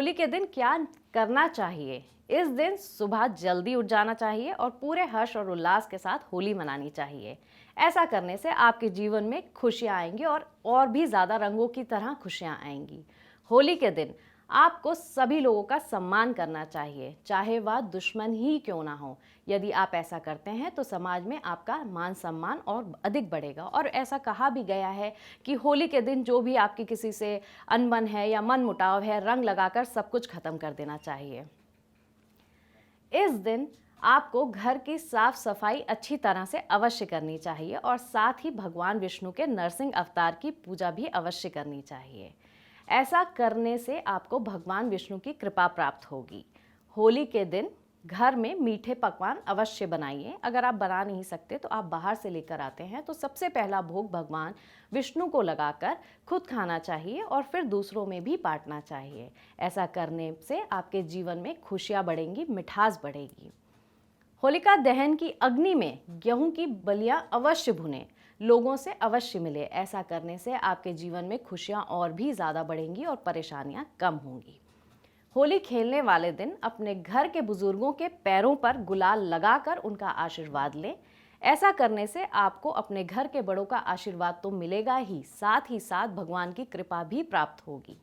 होली के दिन क्या करना चाहिए? इस दिन सुबह जल्दी उठ जाना चाहिए और पूरे हर्ष और उल्लास के साथ होली मनानी चाहिए। ऐसा करने से आपके जीवन में खुशियां आएंगी और भी ज़्यादा रंगों की तरह खुशियां आएंगी। होली के दिन आपको सभी लोगों का सम्मान करना चाहिए, चाहे वह दुश्मन ही क्यों ना हो। यदि आप ऐसा करते हैं तो समाज में आपका मान सम्मान और अधिक बढ़ेगा। और ऐसा कहा भी गया है कि होली के दिन जो भी आपकी किसी से अनबन है या मन मुटाव है, रंग लगाकर सब कुछ खत्म कर देना चाहिए। इस दिन आपको घर की साफ सफाई अच्छी तरह से अवश्य करनी चाहिए और साथ ही भगवान विष्णु के नरसिंह अवतार की पूजा भी अवश्य करनी चाहिए। ऐसा करने से आपको भगवान विष्णु की कृपा प्राप्त होगी। होली के दिन घर में मीठे पकवान अवश्य बनाइए। अगर आप बना नहीं सकते तो आप बाहर से लेकर आते हैं तो सबसे पहला भोग भगवान विष्णु को लगाकर खुद खाना चाहिए और फिर दूसरों में भी बांटना चाहिए। ऐसा करने से आपके जीवन में खुशियां बढ़ेंगी, मिठास बढ़ेगी। होलिका दहन की अग्नि में गेहूं की बलियां अवश्य भुनें, लोगों से अवश्य मिले। ऐसा करने से आपके जीवन में खुशियां और भी ज़्यादा बढ़ेंगी और परेशानियां कम होंगी। होली खेलने वाले दिन अपने घर के बुजुर्गों के पैरों पर गुलाल लगाकर उनका आशीर्वाद लें। ऐसा करने से आपको अपने घर के बड़ों का आशीर्वाद तो मिलेगा ही साथ भगवान की कृपा भी प्राप्त होगी।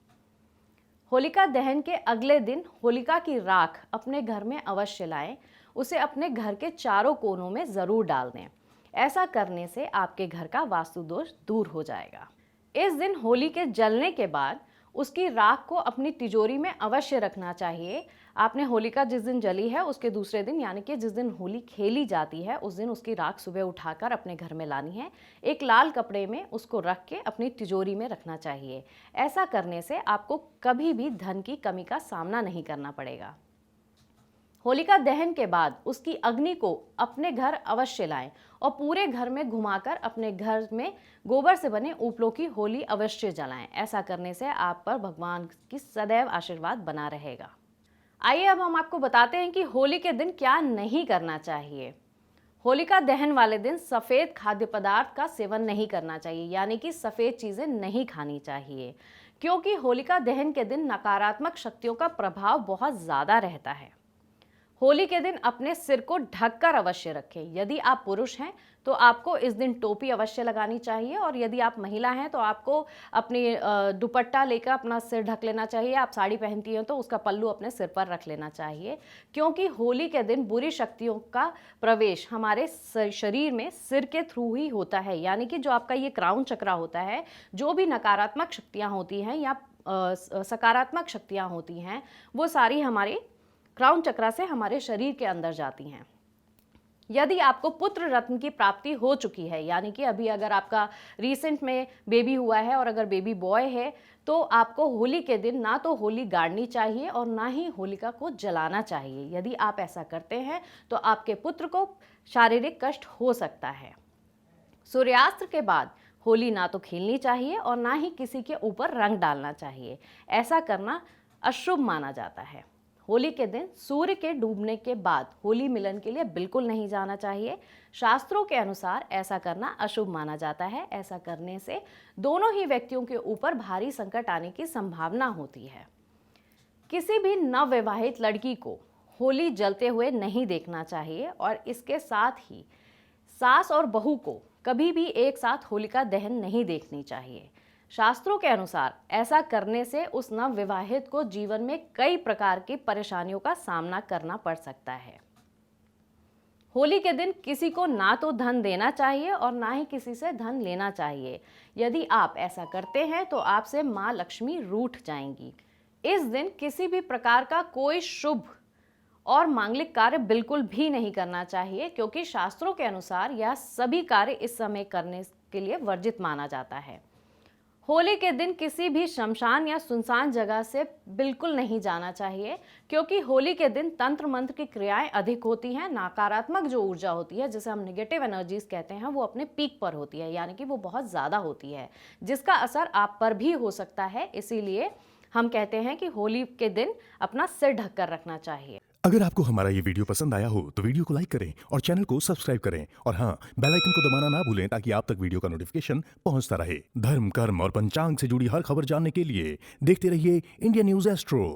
होलिका दहन के अगले दिन होलिका की राख अपने घर में अवश्य लाएं। उसे अपने घर के चारों कोनों में ज़रूर डाल दें। ऐसा करने से आपके घर का वास्तु दोष दूर हो जाएगा। इस दिन होली के जलने के बाद उसकी राख को अपनी तिजोरी में अवश्य रखना चाहिए। आपने होलिका जिस दिन जली है उसके दूसरे दिन यानी कि जिस दिन होली खेली जाती है उस दिन उसकी राख सुबह उठाकर अपने घर में लानी है। एक लाल कपड़े में उसको रख के अपनी तिजोरी में रखना चाहिए। ऐसा करने से आपको कभी भी धन की कमी का सामना नहीं करना पड़ेगा। होलिका दहन के बाद उसकी अग्नि को अपने घर अवश्य लाएं और पूरे घर में घुमाकर अपने घर में गोबर से बने उपलों की होली अवश्य जलाएं। ऐसा करने से आप पर भगवान की सदैव आशीर्वाद बना रहेगा। आइए अब हम आपको बताते हैं कि होली के दिन क्या नहीं करना चाहिए। होलिका दहन वाले दिन सफ़ेद खाद्य पदार्थ का सेवन नहीं करना चाहिए, यानी कि सफ़ेद चीज़ें नहीं खानी चाहिए, क्योंकि होलिका दहन के दिन नकारात्मक शक्तियों का प्रभाव बहुत ज़्यादा रहता है। होली के दिन अपने सिर को ढककर अवश्य रखें। यदि आप पुरुष हैं तो आपको इस दिन टोपी अवश्य लगानी चाहिए और यदि आप महिला हैं तो आपको अपनी दुपट्टा लेकर अपना सिर ढक लेना चाहिए। आप साड़ी पहनती हैं तो उसका पल्लू अपने सिर पर रख लेना चाहिए, क्योंकि होली के दिन बुरी शक्तियों का प्रवेश हमारे शरीर में सिर के थ्रू ही होता है। यानी कि जो आपका ये क्राउन चक्र होता है, जो भी नकारात्मक शक्तियाँ होती हैं या सकारात्मक शक्तियाँ होती हैं, वो सारी हमारे क्राउन चक्र से हमारे शरीर के अंदर जाती हैं। यदि आपको पुत्र रत्न की प्राप्ति हो चुकी है, यानी कि अभी अगर आपका रिसेंट में बेबी हुआ है और अगर बेबी बॉय है तो आपको होली के दिन ना तो होली गाड़नी चाहिए और ना ही होलिका को जलाना चाहिए। यदि आप ऐसा करते हैं तो आपके पुत्र को शारीरिक कष्ट हो सकता है। सूर्यास्त के बाद होली ना तो खेलनी चाहिए और ना ही किसी के ऊपर रंग डालना चाहिए। ऐसा करना अशुभ माना जाता है। होली के दिन सूर्य के डूबने के बाद होली मिलन के लिए बिल्कुल नहीं जाना चाहिए। शास्त्रों के अनुसार ऐसा करना अशुभ माना जाता है। ऐसा करने से दोनों ही व्यक्तियों के ऊपर भारी संकट आने की संभावना होती है। किसी भी नवविवाहित लड़की को होली जलते हुए नहीं देखना चाहिए और इसके साथ ही सास और बहू को कभी भी एक साथ होलिका दहन नहीं देखनी चाहिए। शास्त्रों के अनुसार ऐसा करने से उस नवविवाहित को जीवन में कई प्रकार की परेशानियों का सामना करना पड़ सकता है। होली के दिन किसी को ना तो धन देना चाहिए और ना ही किसी से धन लेना चाहिए। यदि आप ऐसा करते हैं तो आपसे माँ लक्ष्मी रूठ जाएंगी। इस दिन किसी भी प्रकार का कोई शुभ और मांगलिक कार्य बिल्कुल भी नहीं करना चाहिए, क्योंकि शास्त्रों के अनुसार यह सभी कार्य इस समय करने के लिए वर्जित माना जाता है। होली के दिन किसी भी शमशान या सुनसान जगह से बिल्कुल नहीं जाना चाहिए, क्योंकि होली के दिन तंत्र मंत्र की क्रियाएं अधिक होती हैं। नकारात्मक जो ऊर्जा होती है, जिसे हम नेगेटिव एनर्जीज कहते हैं, वो अपने पीक पर होती है, यानी कि वो बहुत ज़्यादा होती है, जिसका असर आप पर भी हो सकता है। इसीलिए हम कहते हैं कि होली के दिन अपना सिर ढककर रखना चाहिए। अगर आपको हमारा ये वीडियो पसंद आया हो तो वीडियो को लाइक करें और चैनल को सब्सक्राइब करें और हाँ, बेल आइकन को दबाना ना भूलें ताकि आप तक वीडियो का नोटिफिकेशन पहुंचता रहे। धर्म, कर्म और पंचांग से जुड़ी हर खबर जानने के लिए देखते रहिए इंडिया न्यूज एस्ट्रो।